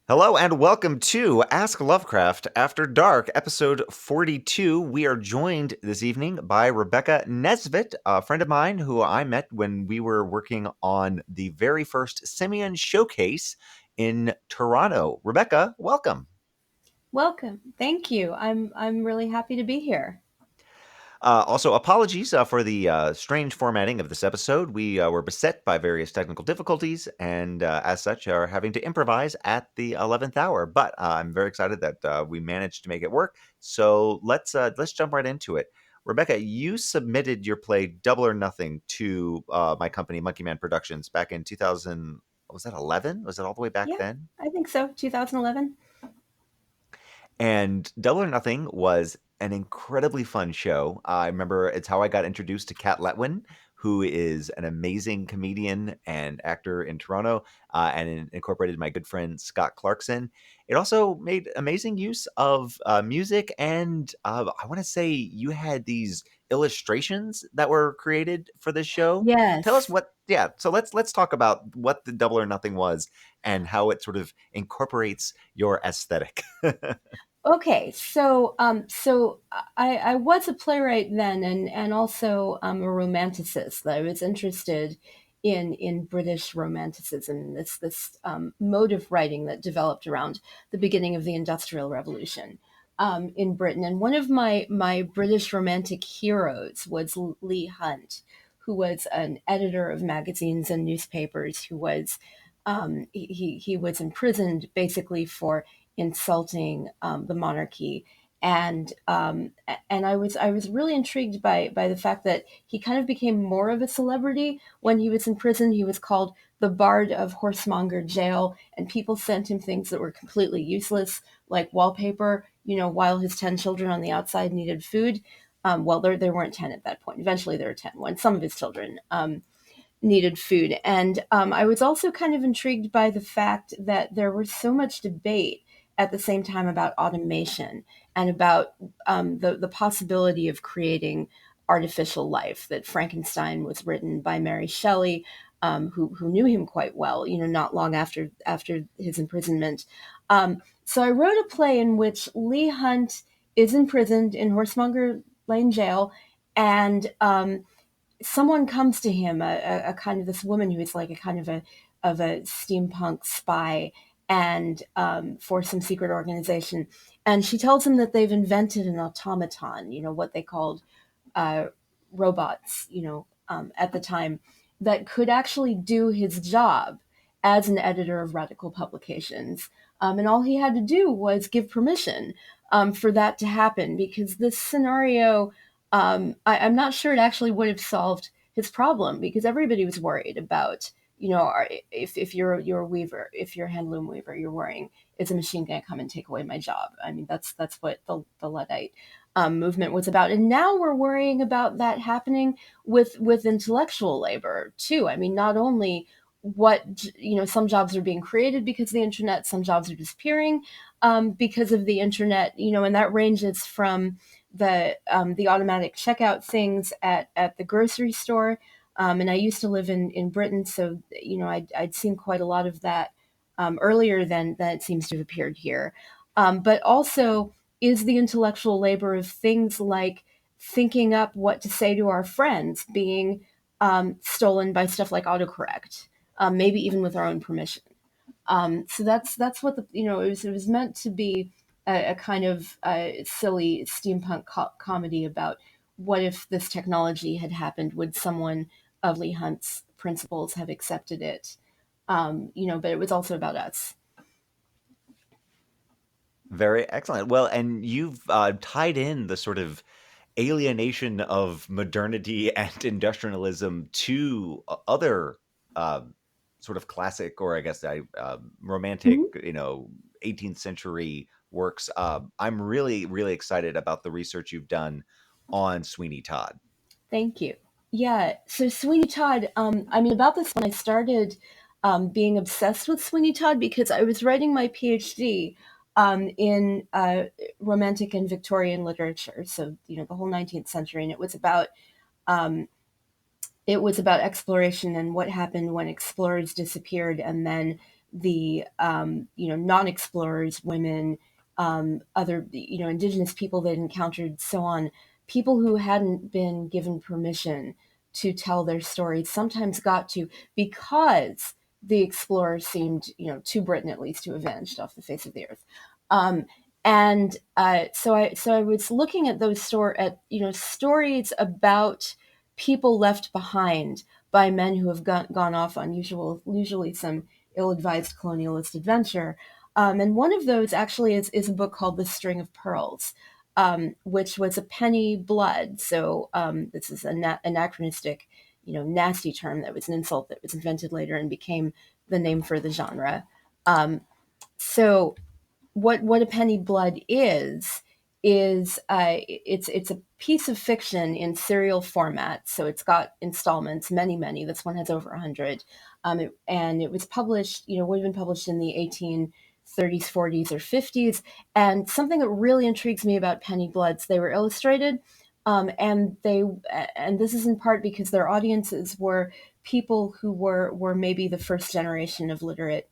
Hello and welcome to Ask Lovecraft After Dark, episode 42. We are joined this evening by Rebecca Nesvet, a friend of mine who I met when we were working on the very first Simeon showcase in Toronto. Rebecca, welcome. Welcome. Thank you. I'm really happy to be here. Also, apologies for the strange formatting of this episode. We were beset by various technical difficulties, and as such, are having to improvise at the 11th hour. But I'm very excited that we managed to make it work. So let's jump right into it. Rebecca, you submitted your play Double or Nothing to my company, Monkey Man Productions, back in 2000. Was that 11? Was it all the way back Yeah, then? I think so. 2011. And Double or Nothing was an incredibly fun show. I remember it's how I got introduced to Kat Letwin, who is an amazing comedian and actor in Toronto, and incorporated my good friend Scott Clarkson. It also made amazing use of music, and I want to say you had these illustrations that were created for this show. Tell us Yes. what. Yeah, so let's talk about what the Double or Nothing was and how it sort of incorporates your aesthetic. Okay. So I was a playwright then, and also a romanticist. I was interested in British romanticism, this mode of writing that developed around the beginning of the Industrial Revolution. In Britain, and one of my British romantic heroes was Leigh Hunt, who was an editor of magazines and newspapers, who was he was imprisoned basically for insulting the monarchy. And I was really intrigued by the fact that he kind of became more of a celebrity when he was in prison. He was called the Bard of Horsemonger Jail, and people sent him things that were completely useless, like wallpaper. While his 10 children on the outside needed food. Well, there weren't 10 at that point. Eventually, there were 10 when some of his children needed food. And I was also kind of intrigued by the fact that there was so much debate at the same time about automation and about the possibility of creating artificial life. That Frankenstein was written by Mary Shelley, who knew him quite well, not long after his imprisonment. So I wrote a play in which Leigh Hunt is imprisoned in Horsemonger Lane Jail, and someone comes to him, a kind of this woman who is like a kind of a steampunk spy, and for some secret organization, and she tells him that they've invented an automaton, what they called uh, robots, at the time, that could actually do his job as an editor of radical publications. And all he had to do was give permission for that to happen, because this scenario, I'm not sure it actually would have solved his problem, because everybody was worried about, if you're a weaver, if you're a handloom weaver, you're worrying, is a machine going to come and take away my job? I mean, that's what the Luddite movement was about. And now we're worrying about that happening with intellectual labor too. I mean, not only some jobs are being created because of the internet, some jobs are disappearing because of the internet, and that ranges from the automatic checkout things at the grocery store. And I used to live in Britain, so I'd seen quite a lot of that earlier than it seems to have appeared here. But also is the intellectual labor of things like thinking up what to say to our friends being stolen by stuff like autocorrect, maybe even with our own permission. So that's what it was meant to be a kind of silly steampunk comedy about what if this technology had happened? Would someone of Leigh Hunt's principles have accepted it? But it was also about us. Very excellent. Well, and you've tied in the sort of alienation of modernity and industrialism to other sort of classic, or I guess romantic, Mhm. 18th century works. I'm really, really excited about the research you've done on Sweeney Todd. Thank you. Yeah. So Sweeney Todd, I mean, about this when I started being obsessed with Sweeney Todd, because I was writing my PhD in Romantic and Victorian literature. So, the whole 19th century. And um, it was about exploration and what happened when explorers disappeared, and then the non-explorers, women, other indigenous people they'd encountered, so on, people who hadn't been given permission to tell their stories sometimes got to, because the explorers seemed, to Britain at least, to have vanished off the face of the earth. Um, and so I was looking at those stories about people left behind by men who have gone off on usually some ill-advised colonialist adventure. And one of those actually is a book called The String of Pearls, which was a penny blood. So this is anachronistic, nasty term that was an insult that was invented later and became the name for the genre. Um, so what a penny blood is it's a piece of fiction in serial format. So it's got installments, many. This one has over 100. And it was published, would have been published in the 1830s, 40s, or 50s. And something that really intrigues me about penny bloods, they were illustrated. And this is in part because their audiences were people who were maybe the first generation of literate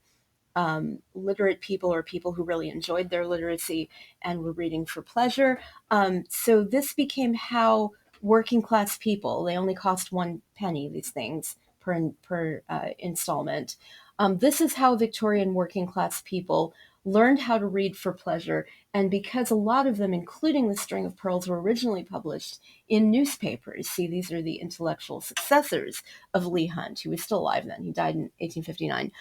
people, or people who really enjoyed their literacy and were reading for pleasure. So this became how working class people, they only cost 1 penny, these things, per installment. This is how Victorian working class people learned how to read for pleasure. And because a lot of them, including The String of Pearls, were originally published in newspapers. See, these are the intellectual successors of Leigh Hunt, who was still alive then. He died in 1859.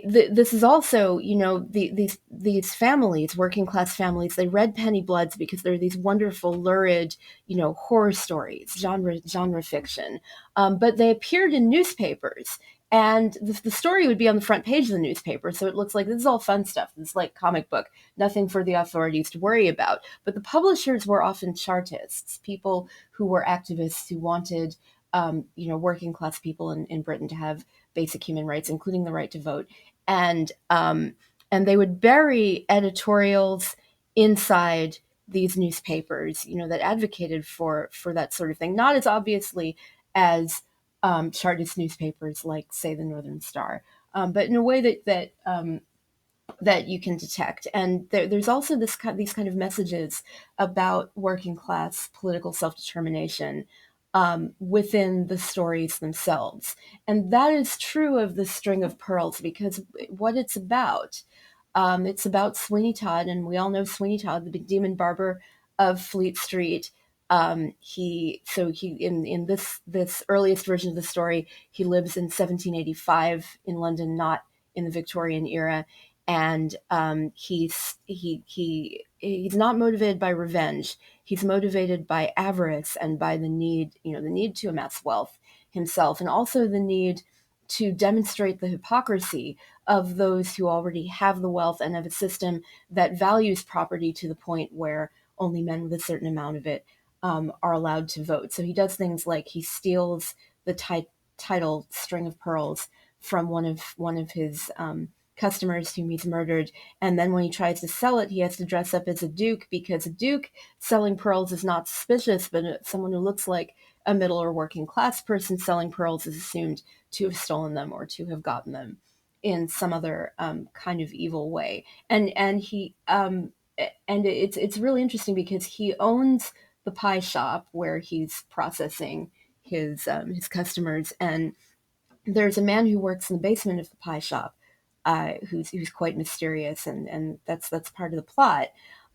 This is also, these families, working class families, they read penny bloods because they're these wonderful, lurid, horror stories, genre fiction. But they appeared in newspapers, and the story would be on the front page of the newspaper. So it looks like this is all fun stuff. This is like comic book, nothing for the authorities to worry about. But the publishers were often chartists, people who were activists who wanted, working class people in Britain to have basic human rights, including the right to vote. And they would bury editorials inside these newspapers, that advocated for that sort of thing, not as obviously as Chartist newspapers like, say, the Northern Star, but in a way that you can detect. And there's also these kind of messages about working class political self determination within the stories themselves. And that is true of The String of Pearls, because what it's about Sweeney Todd, and we all know Sweeney Todd, the big demon barber of Fleet Street. He in this earliest version of the story, he lives in 1785 in London, not in the Victorian era, and he's not motivated by revenge. He's motivated by avarice and by the need to amass wealth himself, and also the need to demonstrate the hypocrisy of those who already have the wealth and of a system that values property to the point where only men with a certain amount of it are allowed to vote. So he does things like he steals the title String of Pearls from one of his customers whom he's murdered, and then when he tries to sell it, he has to dress up as a duke, because a duke selling pearls is not suspicious, but someone who looks like a middle or working class person selling pearls is assumed to have stolen them or to have gotten them in some other kind of evil way. And it's really interesting because he owns the pie shop where he's processing his customers, and there's a man who works in the basement of the pie shop, who's quite mysterious, and that's part of the plot.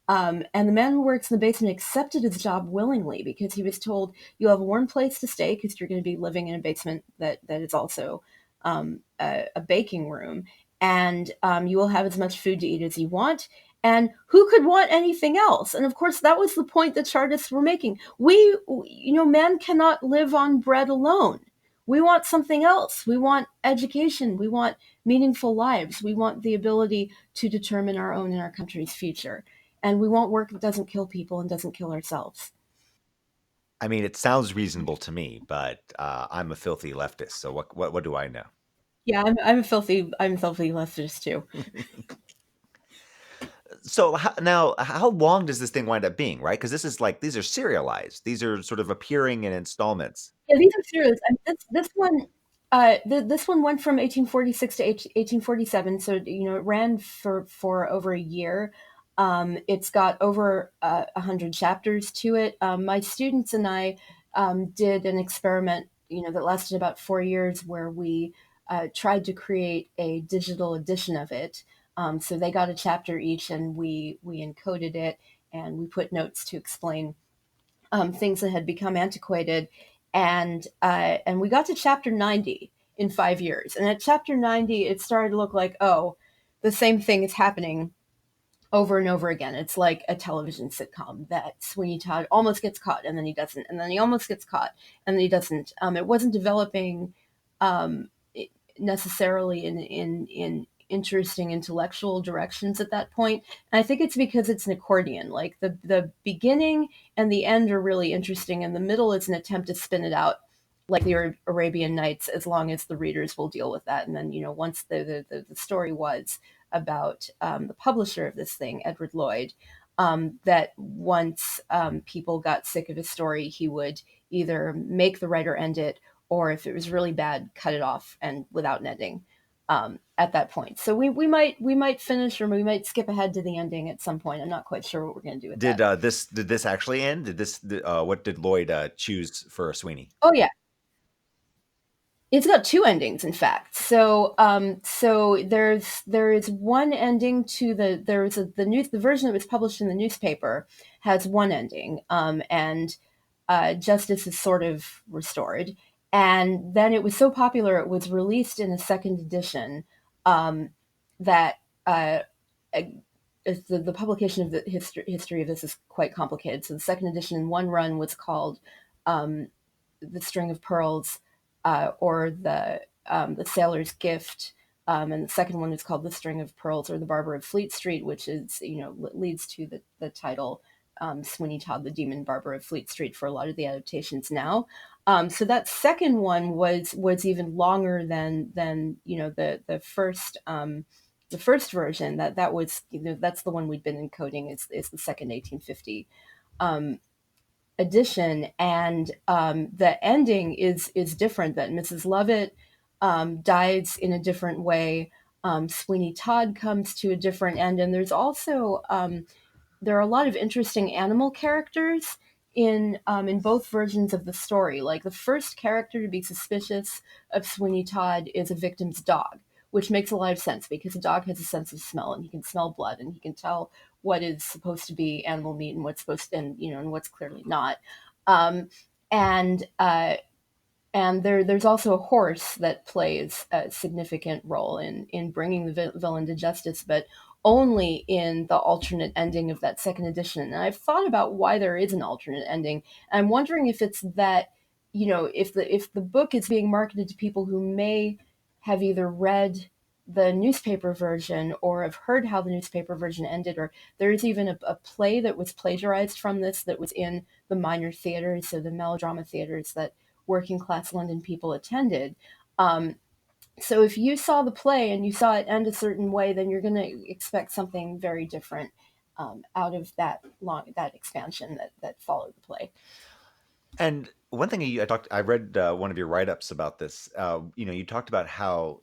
And the man who works in the basement accepted his job willingly because he was told, "You'll have a warm place to stay because you're going to be living in a basement that is also a baking room, and you will have as much food to eat as you want." And who could want anything else? And of course, that was the point that Chartists were making. Man cannot live on bread alone. We want something else. We want education. We want meaningful lives. We want the ability to determine our own and our country's future. And we want work that doesn't kill people and doesn't kill ourselves. I mean, it sounds reasonable to me, but I'm a filthy leftist, so what do I know? Yeah, I'm a filthy leftist too. So now, how long does this thing wind up being, right? Because this is like these are serialized; these are sort of appearing in installments. Yeah, these are serious. I mean, this one. This one went from 1846 to 1847, so it ran for over a year. It's got over 100 chapters to it. My students and I did an experiment, that lasted about 4 years, where we tried to create a digital edition of it. So they got a chapter each, and we encoded it, and we put notes to explain things that had become antiquated, and we got to chapter 90 in 5 years. And at chapter 90, it started to look like, oh, the same thing is happening over and over again. It's like a television sitcom that Sweeney Todd almost gets caught and then he doesn't, and then he almost gets caught and then he doesn't. It wasn't developing um, necessarily in interesting intellectual directions at that point. And I think it's because it's an accordion. Like the beginning and the end are really interesting, and the middle is an attempt to spin it out like the Arabian Nights, as long as the readers will deal with that. And then, once the story was about the publisher of this thing, Edward Lloyd, that once people got sick of his story, he would either make the writer end it, or if it was really bad, cut it off and without an ending at that point. So we might finish, or we might skip ahead to the ending at some point. I'm not quite sure what we're going to do with Did that. this actually end? What did Lloyd choose for Sweeney? Oh yeah, it's got two endings, in fact. So there is one ending to the version that was published in the newspaper has one ending, and justice is sort of restored. And then it was so popular, it was released in a second edition, that uh, the publication of the history of this is quite complicated. So the second edition in one run was called um, "The String of Pearls," or the Sailor's Gift, and the second one is called "The String of Pearls," or "The Barber of Fleet Street," which is leads to the title Sweeney Todd, the Demon Barber of Fleet Street, for a lot of the adaptations now. So that second one was even longer than the first version. That was that's the one we'd been encoding, is the second 1850 um, edition. And the ending is different. That Mrs. Lovett dies in a different way. Sweeney Todd comes to a different end, and there's also there are a lot of interesting animal characters in both versions of the story. Like, the first character to be suspicious of Sweeney Todd is a victim's dog, which makes a lot of sense because a dog has a sense of smell, and he can smell blood, and he can tell what is supposed to be animal meat and what's supposed to, and what's clearly not. Um, and and there's also a horse that plays a significant role in bringing the villain to justice, but only in the alternate ending of that second edition. And I've thought about why there is an alternate ending. I'm wondering if it's that, if the book is being marketed to people who may have either read the newspaper version or have heard how the newspaper version ended, or there's even a play that was plagiarized from this that was in the minor theaters, so the melodrama theaters that working class London people attended. Um, so if you saw the play and you saw it end a certain way, then you're going to expect something very different out of that expansion that followed the play. And one thing I read one of your write ups about this. You talked about how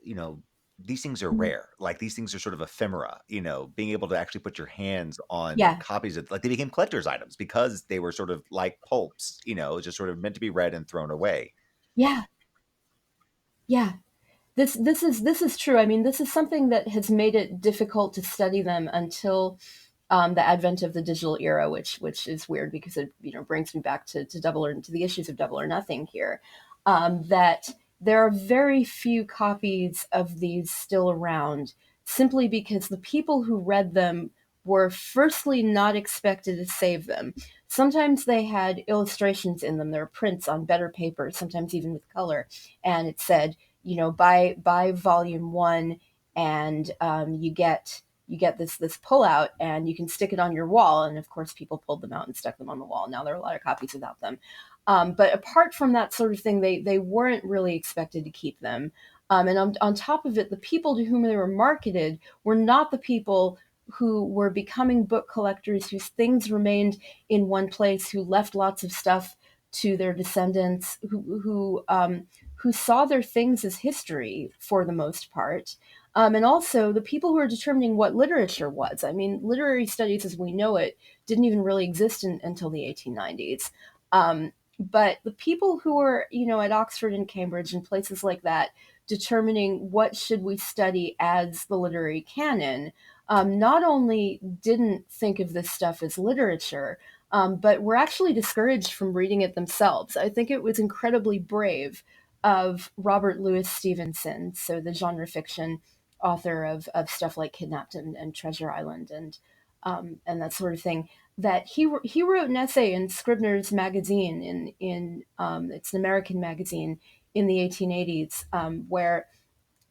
these things are Mhm. rare. Like, these things are sort of ephemera. Being able to actually put your hands on Yeah, copies of, like, they became collector's items because they were sort of like pulps. Just sort of meant to be read and thrown away. yeah, yeah. This is true. I mean, this is something that has made it difficult to study them until the advent of the digital era, which is weird because it brings me back to to the issues of Double or Nothing here. That there are very few copies of these still around, simply because the people who read them were firstly not expected to save them. Sometimes they had illustrations in them. There were prints on better paper, sometimes even with color, and it said, buy volume one, and you get this pullout, and you can stick it on your wall. And of course, people pulled them out and stuck them on the wall. Now there are a lot of copies without them. But apart from that sort of thing, they weren't really expected to keep them. And on top of it, the people to whom they were marketed were not the people who were becoming book collectors, whose things remained in one place, who left lots of stuff to their descendants, who who saw their things as history for the most part. And also the people who are determining what literature was. I mean, literary studies as we know it didn't even really exist until the 1890s. But the people who were, at Oxford and Cambridge and places like that, determining what should we study as the literary canon, not only didn't think of this stuff as literature, but were actually discouraged from reading it themselves. I think it was incredibly brave of Robert Louis Stevenson, so the genre fiction author of stuff like Kidnapped and Treasure Island and that sort of thing, that he wrote an essay in Scribner's magazine in it's an American magazine in the 1880s, where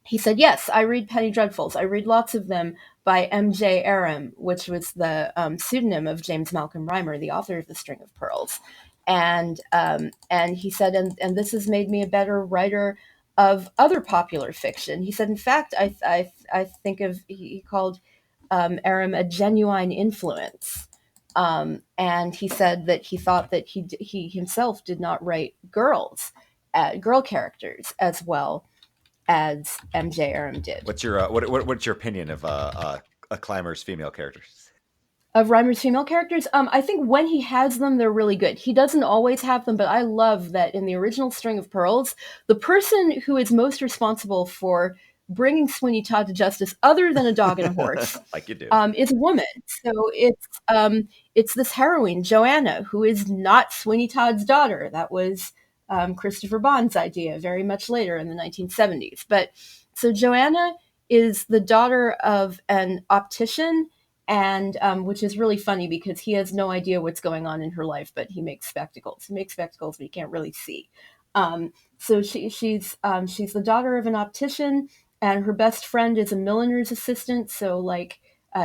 he said, "Yes, I read penny dreadfuls. I read lots of them by M.J. Aram, which was the pseudonym of James Malcolm Rymer, the author of The String of Pearls." And he said, and this has made me a better writer of other popular fiction. He said, in fact, I think of, he called Aram a genuine influence. And he said that he thought that he himself did not write girl characters as well as MJ Aram did. What's your what's your opinion of a climber's female characters? Of Reimer's female characters, I think when he has them, they're really good. He doesn't always have them, but I love that in the original String of Pearls, the person who is most responsible for bringing Sweeney Todd to justice, other than a dog and a horse, Like you do. is a woman. So it's this heroine, Joanna, who is not Sweeney Todd's daughter. That was Christopher Bond's idea very much later in the 1970s. But so Joanna is the daughter of an optician, and which is really funny because he has no idea what's going on in her life, but he makes spectacles. He makes spectacles, but he can't really see. So she's the daughter of an optician, and her best friend is a milliner's assistant. So like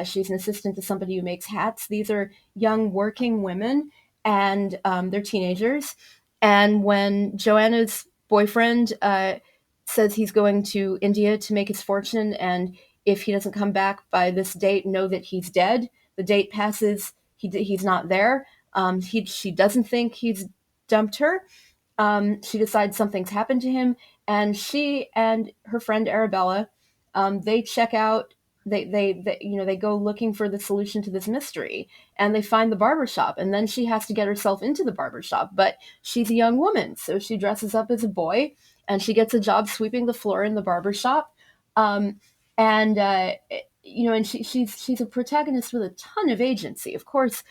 she's an assistant to somebody who makes hats. These are young working women, and they're teenagers. And when Joanna's boyfriend says he's going to India to make his fortune, and if he doesn't come back by this date, know that he's dead. The date passes, he's not there. She doesn't think he's dumped her. She decides something's happened to him, and she and her friend Arabella, they check out. They go looking for the solution to this mystery, and they find the barber shop, and then she has to get herself into the barber shop. But she's a young woman, so she dresses up as a boy, and she gets a job sweeping the floor in the barber shop. Um, and and she's a protagonist with a ton of agency. Of course,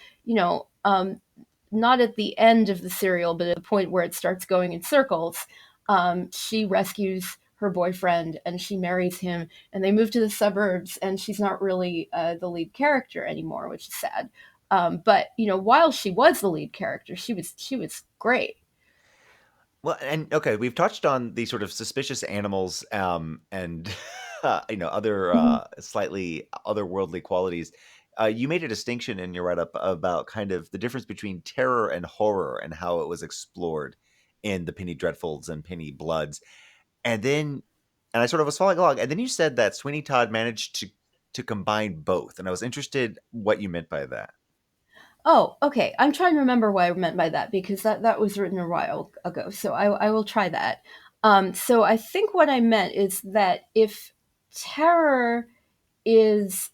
not at the end of the serial, but at the point where it starts going in circles. She rescues her boyfriend and she marries him, and they move to the suburbs. And she's not really the lead character anymore, which is sad. But while she was the lead character, she was great. Well, and okay, we've touched on the sort of suspicious animals, and other Mhm. slightly otherworldly qualities. You made a distinction in your write-up about kind of the difference between terror and horror and how it was explored in the Penny Dreadfuls and Penny Bloods. And then, and I sort of was following along, and then you said that Sweeney Todd managed to combine both, and I was interested what you meant by that. Oh, okay. I'm trying to remember what I meant by that because that was written a while ago. So I will try that. So I think what I meant is that if terror is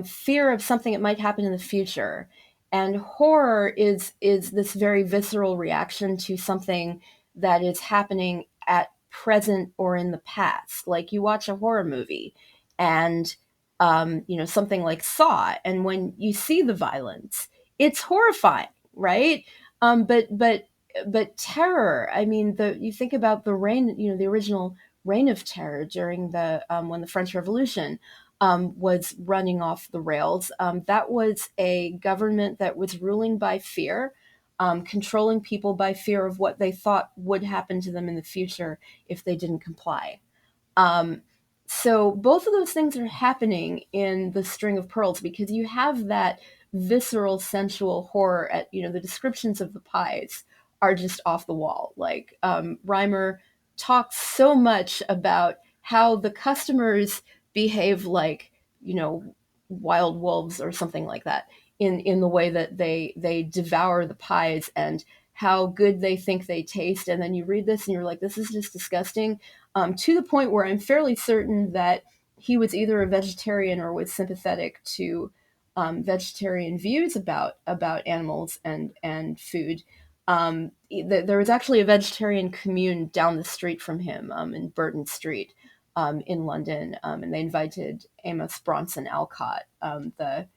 fear of something that might happen in the future, and horror is this very visceral reaction to something that is happening at present or in the past. Like you watch a horror movie, and something like Saw, and when you see the violence, it's horrifying, right? But terror. I mean, you think about the reign, the original reign of terror during the when the French Revolution was running off the rails. That was a government that was ruling by fear, controlling people by fear of what they thought would happen to them in the future if they didn't comply. Um, so both of those things are happening in the String of Pearls because you have that visceral, sensual horror. At the descriptions of the pies are just off the wall. Like Reimer talks so much about how the customers behave like wild wolves or something like that in the way that they devour the pies, and how good they think they taste, and then you read this and you're like, this is just disgusting. To the point where I'm fairly certain that he was either a vegetarian or was sympathetic to vegetarian views about animals and food. There was actually a vegetarian commune down the street from him in Burton Street in London, and they invited Amos Bronson Alcott, the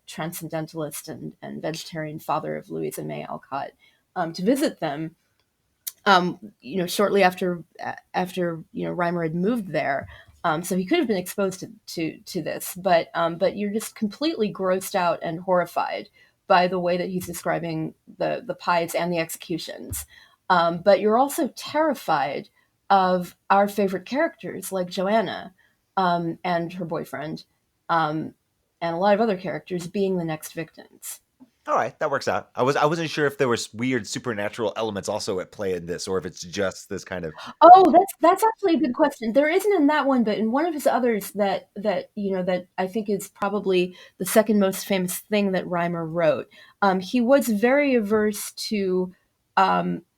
transcendentalist and vegetarian father of Louisa May Alcott, to visit them. Shortly after Reimer had moved there, so he could have been exposed to this, but you're just completely grossed out and horrified by the way that he's describing the pies and the executions. But you're also terrified of our favorite characters like Joanna and her boyfriend, um, and a lot of other characters being the next victims. All right, that works out. I wasn't sure if there was weird supernatural elements also at play in this, or if it's just this kind of. Oh, that's actually a good question. There isn't in that one, but in one of his others that I think is probably the second most famous thing that Reimer wrote. He was very averse to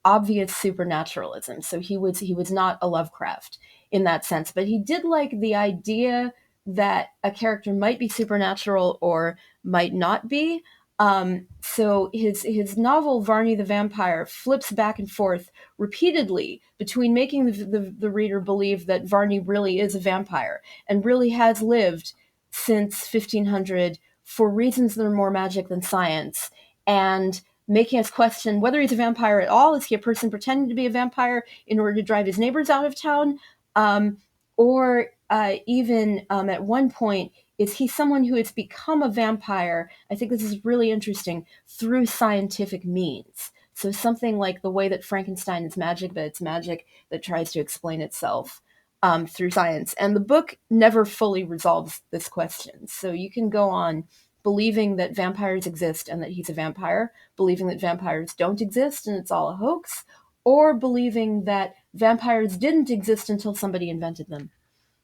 obvious supernaturalism, so he was not a Lovecraft in that sense, but he did like the idea that a character might be supernatural or might not be. So his novel Varney the Vampire flips back and forth repeatedly between making the reader believe that Varney really is a vampire and really has lived since 1500 for reasons that are more magic than science, and making us question whether he's a vampire at all. Is he a person pretending to be a vampire in order to drive his neighbors out of town? Or even at one point, is he someone who has become a vampire? I think this is really interesting through scientific means. So something like the way that Frankenstein is magic, but it's magic that tries to explain itself through science. And the book never fully resolves this question. So you can go on believing that vampires exist and that he's a vampire, believing that vampires don't exist and it's all a hoax, or believing that vampires didn't exist until somebody invented them,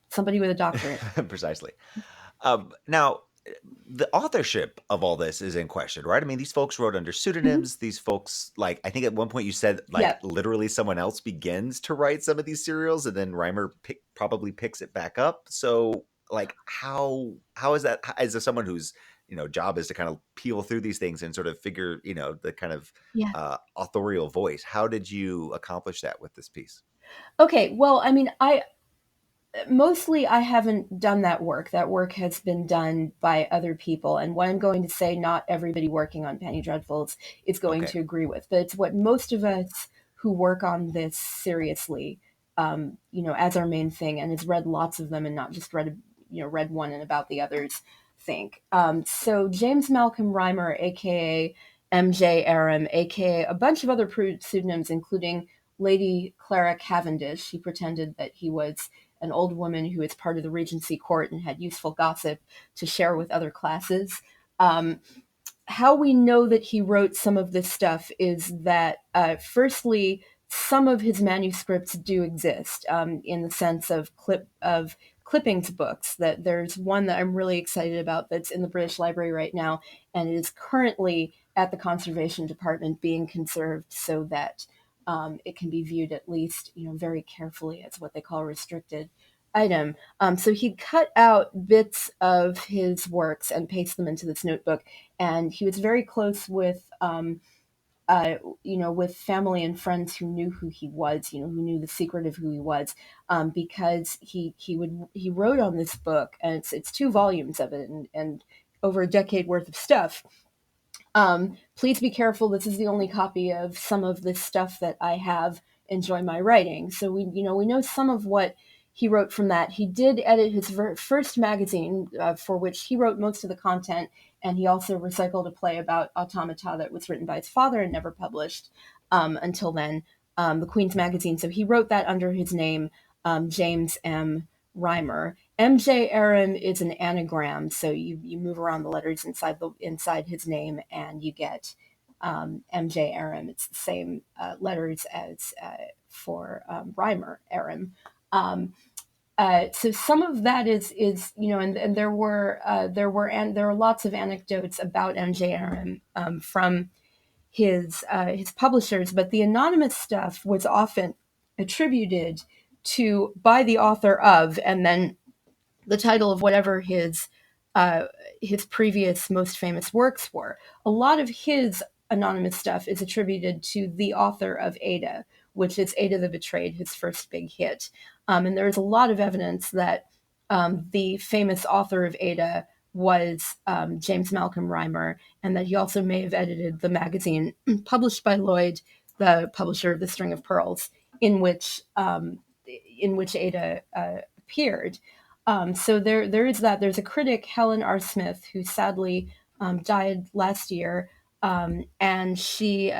somebody with a doctorate. Precisely. Now, the authorship of all this is in question, right? I mean, these folks wrote under Mhm. pseudonyms. These folks, like, I think at one point you said, like, Yeah. literally someone else begins to write some of these serials, and then Reimer probably picks it back up. So, like, how is that? As a someone whose job is to kind of peel through these things and sort of figure the kind of Yeah. authorial voice. How did you accomplish that with this piece? Okay. Well, I mean, I haven't done that work. That work has been done by other people. And what I'm going to say, not everybody working on Penny Dreadfuls is going Okay. to agree with, but it's what most of us who work on this seriously, as our main thing, and has read lots of them and not just read one and about the others, think. So James Malcolm Reimer, aka MJ Aram, aka a bunch of other pseudonyms, including Lady Clara Cavendish. He pretended that he was an old woman who is part of the Regency court and had useful gossip to share with other classes. Um, how we know that he wrote some of this stuff is that, firstly, some of his manuscripts do exist in the sense of clippings books. That there's one that I'm really excited about that's in the British Library right now, and it is currently at the Conservation Department being conserved so that it can be viewed at least very carefully as what they call restricted item. So he cut out bits of his works and pasted them into this notebook, and he was very close with family and friends who knew who he was, who knew the secret of who he was, because he wrote on this book, and it's 2 volumes of it, and over a decade worth of stuff. Please be careful. This is the only copy of some of this stuff that I have. Enjoy my writing. So we know some of what he wrote from that. He did edit his first magazine, for which he wrote most of the content, and he also recycled a play about automata that was written by his father and never published until then, the Queen's Magazine. So he wrote that under his name, James M. Reimer. MJ Aram is an anagram, so you move around the letters inside his name, and you get MJ Aram. It's the same letters as for Reimer Aram. Um, so some of that is and there are lots of anecdotes about MJ Aram from his publishers, but the anonymous stuff was often attributed to by the author of, and then the title of whatever uh, his previous most famous works were. A lot of his anonymous stuff is attributed to the author of Ada, which is Ada the Betrayed, his first big hit. And there is a lot of evidence that the famous author of Ada was James Malcolm Rymer, and that he also may have edited the magazine published by Lloyd, the publisher of The String of Pearls, in which Ada appeared. So there is that. There's a critic, Helen R. Smith, who sadly died last year, and she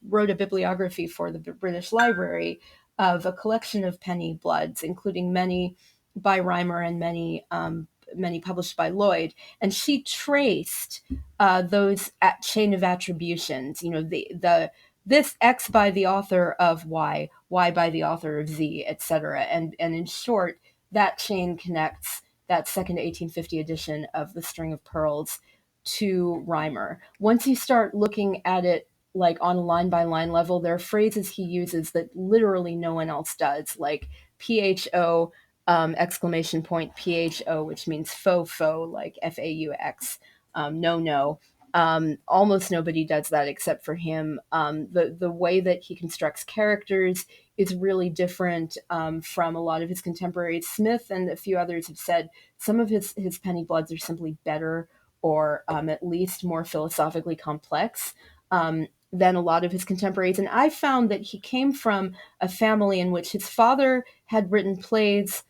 wrote a bibliography for the British Library of a collection of penny bloods, including many by Rymer and many published by Lloyd, and she traced those chain of attributions. You know, the this X by the author of Y by the author of Z, etc. And in short, that chain connects that second 1850 edition of The String of Pearls to Rymer. Once you start looking at it like on a line by line level, there are phrases he uses that literally no one else does, like PHO exclamation point PHO, which means faux, like FAUX, no, no. Almost nobody does that except for him. The way that he constructs characters is really different from a lot of his contemporaries. Smith and a few others have said some of his penny bloods are simply better, or at least more philosophically complex than a lot of his contemporaries. And I found that he came from a family in which his father had written plays,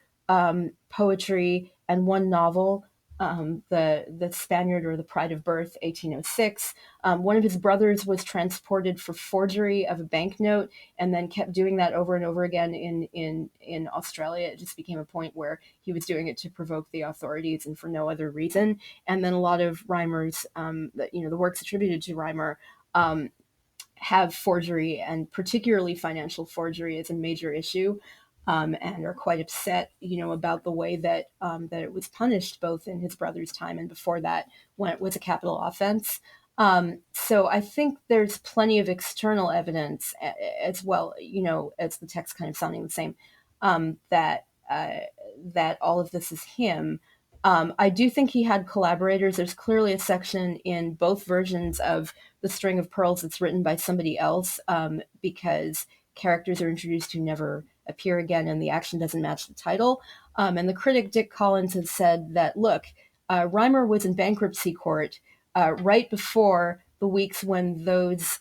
poetry, and one novel, the Spaniard or the Pride of Birth, 1806. One of his brothers was transported for forgery of a banknote, and then kept doing that over and over again in Australia. It just became a point where he was doing it to provoke the authorities and for no other reason. And then a lot of Rymer's, the works attributed to Rymer, have forgery, and particularly financial forgery, as a major issue, and are quite upset, about the way that it was punished both in his brother's time and before that, when it was a capital offense. So I think there's plenty of external evidence as well, as the text kind of sounding the same, that all of this is him. I do think he had collaborators. There's clearly a section in both versions of The String of Pearls that's written by somebody else, because characters are introduced who never appear again and the action doesn't match the title. And the critic Dick Collins has said that, look, Rymer was in bankruptcy court right before the weeks when those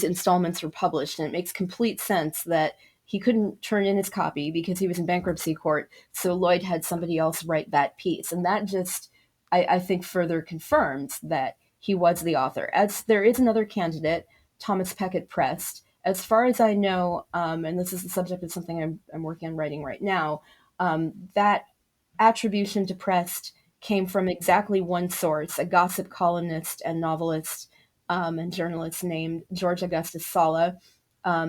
installments were published, and it makes complete sense that he couldn't turn in his copy because he was in bankruptcy court. So Lloyd had somebody else write that piece, and that just, I think, further confirms that he was the author. As there is another candidate, Thomas Peckett Prest. As far as I know, and this is the subject of something I'm working on writing right now, that attribution to Prest came from exactly one source, a gossip columnist and novelist and journalist named George Augustus Sala.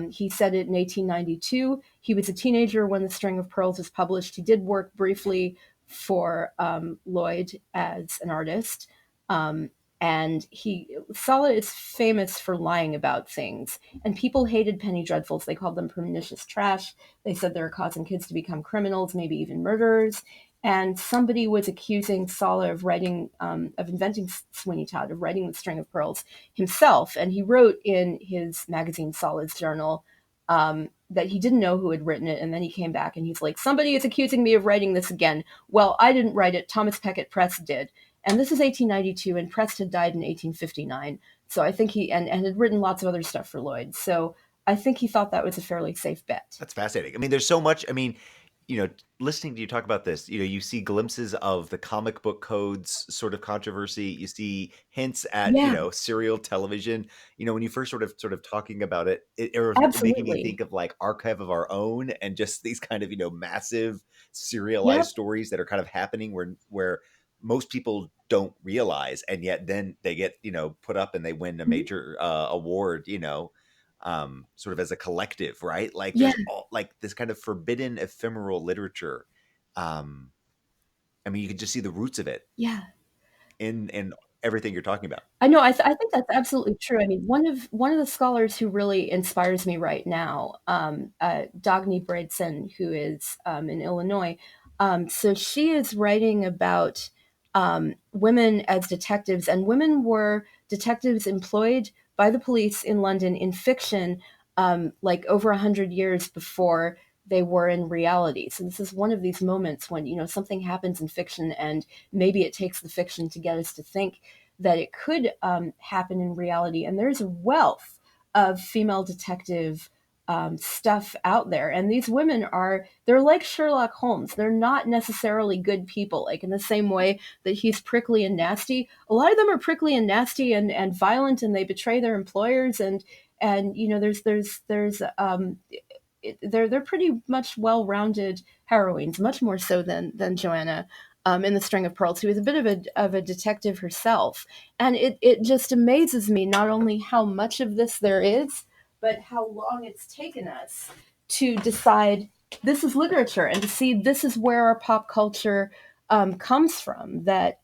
He said it in 1892. He was a teenager when The String of Pearls was published. He did work briefly for Lloyd as an artist. And Sala is famous for lying about things. And people hated penny dreadfuls. They called them pernicious trash. They said they were causing kids to become criminals, maybe even murderers. And somebody was accusing Sala of inventing Sweeney Todd, of writing The String of Pearls himself. And he wrote in his magazine, Sala's Journal, that he didn't know who had written it. And then he came back and he's like, somebody is accusing me of writing this again. Well, I didn't write it. Thomas Peckett Prest did. And this is 1892, and Prest had died in 1859. So I think and had written lots of other stuff for Lloyd. So I think he thought that was a fairly safe bet. That's fascinating. I mean, there's so much. I mean, listening to you talk about this, you see glimpses of the comic book codes sort of controversy. You see hints at, Yeah, serial television. When you first sort of talking about it, it was making me absolutely. think of like Archive of Our Own, and just these kind of, massive serialized Yep. stories that are kind of happening where most people don't realize, and yet then they get, put up and they win a Mhm. major award, sort of as a collective, right? Like Yeah, there's all like this kind of forbidden ephemeral literature. Um, I mean, you can just see the roots of it yeah. in everything you're talking about. I know. I think that's absolutely true. I mean, one of the scholars who really inspires me right now, Dagny Braidson, who is in Illinois. So she is writing about women as detectives, and women were detectives employed by the police in London in fiction, like over 100 years before they were in reality. So this is one of these moments when something happens in fiction, and maybe it takes the fiction to get us to think that it could happen in reality. And there's a wealth of female detective stuff out there. And these women they're like Sherlock Holmes. They're not necessarily good people, like in the same way that he's prickly and nasty. A lot of them are prickly and nasty and violent, and they betray their employers. And they're pretty much well-rounded heroines, much more so than Joanna in the String of Pearls, who is a bit of a detective herself. And it just amazes me not only how much of this there is, but how long it's taken us to decide this is literature and to see this is where our pop culture comes from. That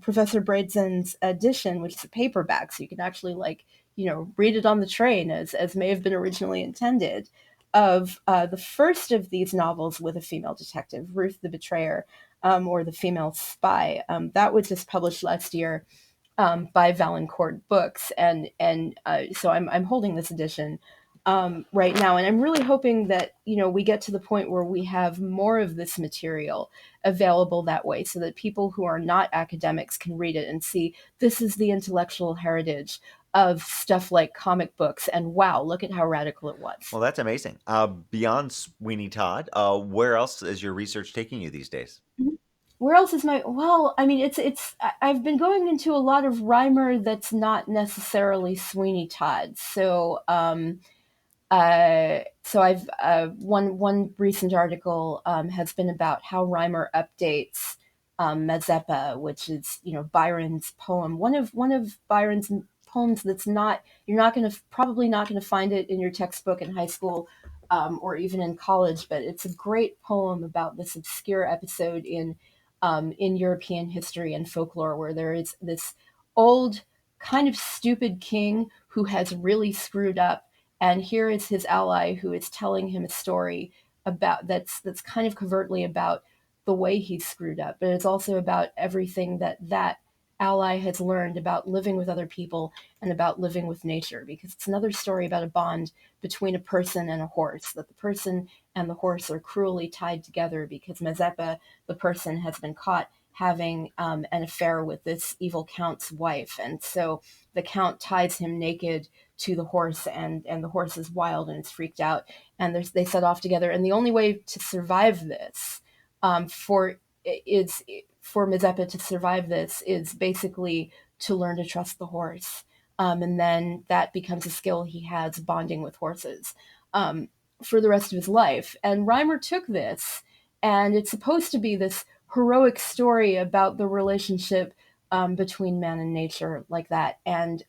Professor Braidson's edition, which is a paperback, so you can actually read it on the train as may have been originally intended, of the first of these novels with a female detective, Ruth the Betrayer, or the Female Spy. That was just published last year by Valancourt Books, and so I'm holding this edition right now, and I'm really hoping that we get to the point where we have more of this material available that way, so that people who are not academics can read it and see this is the intellectual heritage of stuff like comic books, and wow, look at how radical it was. Well, that's amazing. Beyond Sweeney Todd, where else is your research taking you these days? Where else is my well, I mean, I've been going into a lot of Reimer that's not necessarily Sweeney Todd. So I've one recent article has been about how Reimer updates Mazeppa, which is Byron's poem, one of Byron's poems that's not you're not going to probably not going to find it in your textbook in high school or even in college, but it's a great poem about this obscure episode in European history and folklore, where there is this old kind of stupid king who has really screwed up, and here is his ally who is telling him a story about that's kind of covertly about the way he's screwed up, but it's also about everything that ally has learned about living with other people and about living with nature, because it's another story about a bond between a person and a horse, that the person and the horse are cruelly tied together because Mazeppa, the person, has been caught having an affair with this evil count's wife, and so the count ties him naked to the horse, and the horse is wild and it's freaked out, and they set off together, and the only way to survive this for is for Mazeppa to survive this is basically to learn to trust the horse, and then that becomes a skill he has, bonding with horses um, for the rest of his life. And Reimer took this, and it's supposed to be this heroic story about the relationship between man and nature, like that. And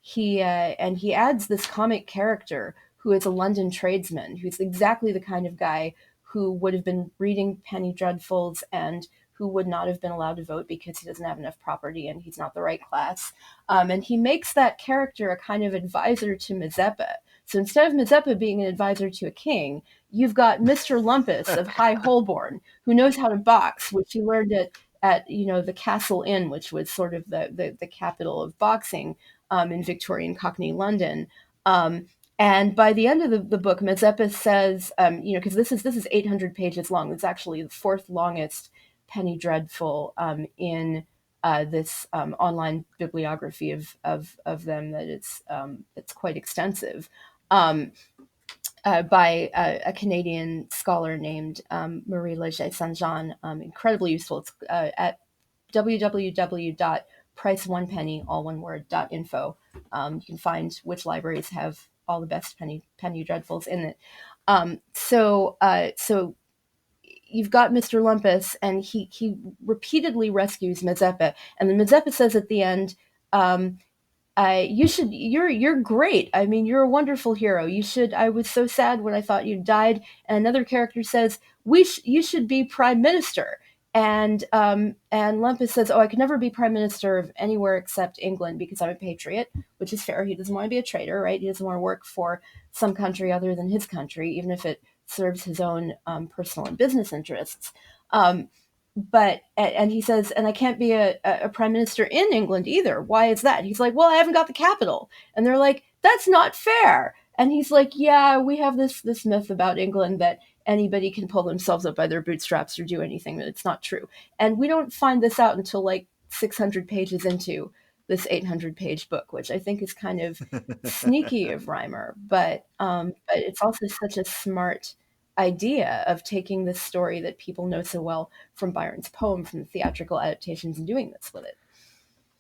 he adds this comic character who is a London tradesman, who's exactly the kind of guy who would have been reading Penny Dreadfuls and who would not have been allowed to vote because he doesn't have enough property and he's not the right class. And he makes that character a kind of advisor to Mazeppa. So instead of Mazeppa being an advisor to a king, you've got Mr. Lumpus of High Holborn, who knows how to box, which he learned at the Castle Inn, which was sort of the capital of boxing in Victorian Cockney London. And by the end of the book, Mazeppa says, because this is 800 pages long. It's actually the fourth longest Penny Dreadful in this online bibliography of them. That it's quite extensive. By a Canadian scholar named Marie Leger Saint Jean, incredibly useful. It's at www.priceonepenny, all one word, .info. You can find which libraries have all the best penny dreadfuls in it. So you've got Mr. Lumpus, and he repeatedly rescues Mazeppa, and then Mazeppa says at the end, you're great. I mean, you're a wonderful hero. I was so sad when I thought you died. And another character says, you should be prime minister. And Lempus says, "Oh, I could never be prime minister of anywhere except England because I'm a patriot," which is fair. He doesn't want to be a traitor, right? He doesn't want to work for some country other than his country, even if it serves his own personal and business interests. Um, but he says, and I can't be a prime minister in England either. Why is that? He's like, well, I haven't got the capital, and they're like, that's not fair. And he's like, yeah, we have this myth about England that anybody can pull themselves up by their bootstraps or do anything. That it's not true. And we don't find this out until like 600 pages into this 800-page book, which I think is kind of sneaky of Reimer. But it's also such a smart idea of taking this story that people know so well from Byron's poem, from the theatrical adaptations, and doing this with it.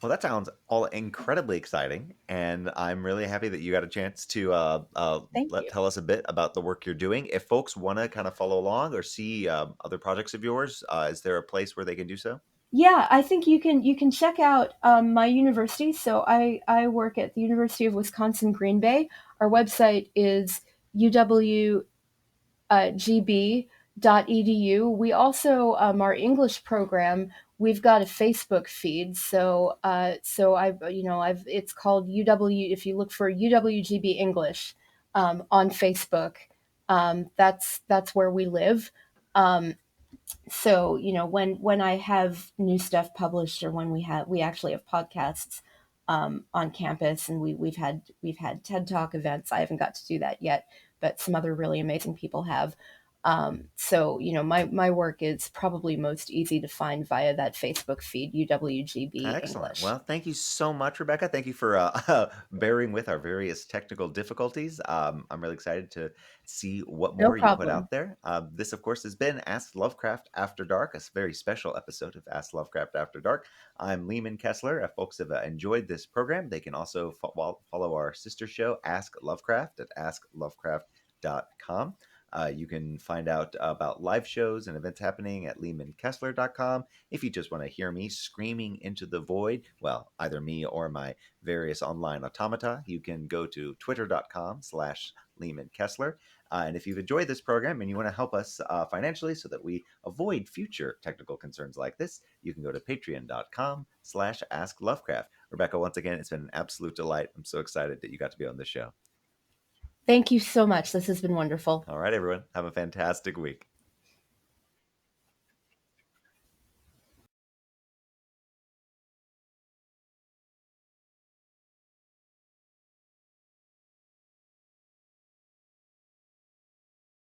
Well, that sounds all incredibly exciting, and I'm really happy that you got a chance to Thank you. tell us a bit about the work you're doing. If folks want to kind of follow along or see other projects of yours, is there a place where they can do so? Yeah, I think you can check out my university. So I work at the University of Wisconsin Green Bay. Our website is uwgb.edu. We also our English program. We've got a Facebook feed. So I've it's called UW. If you look for UWGB English on Facebook, that's where we live. Um, so when I have new stuff published, or when we actually have podcasts on campus, and we've had TED Talk events. I haven't got to do that yet, but some other really amazing people have. So my work is probably most easy to find via that Facebook feed, UWGB Excellent. English. Well, thank you so much, Rebecca. Thank you for bearing with our various technical difficulties. I'm really excited to see what No more you put problem. out there. This, of course, has been Ask Lovecraft After Dark, a very special episode of Ask Lovecraft After Dark. I'm Lehman Kessler. If folks have enjoyed this program, they can also follow our sister show, Ask Lovecraft, at asklovecraft.com. You can find out about live shows and events happening at lehmankessler.com. If you just want to hear me screaming into the void, well, either me or my various online automata, you can go to twitter.com/Lehman Kessler. And if you've enjoyed this program and you want to help us financially so that we avoid future technical concerns like this, you can go to patreon.com/Ask Lovecraft. Rebecca, once again, it's been an absolute delight. I'm so excited that you got to be on this show. Thank you so much. This has been wonderful. All right, everyone, have a fantastic week.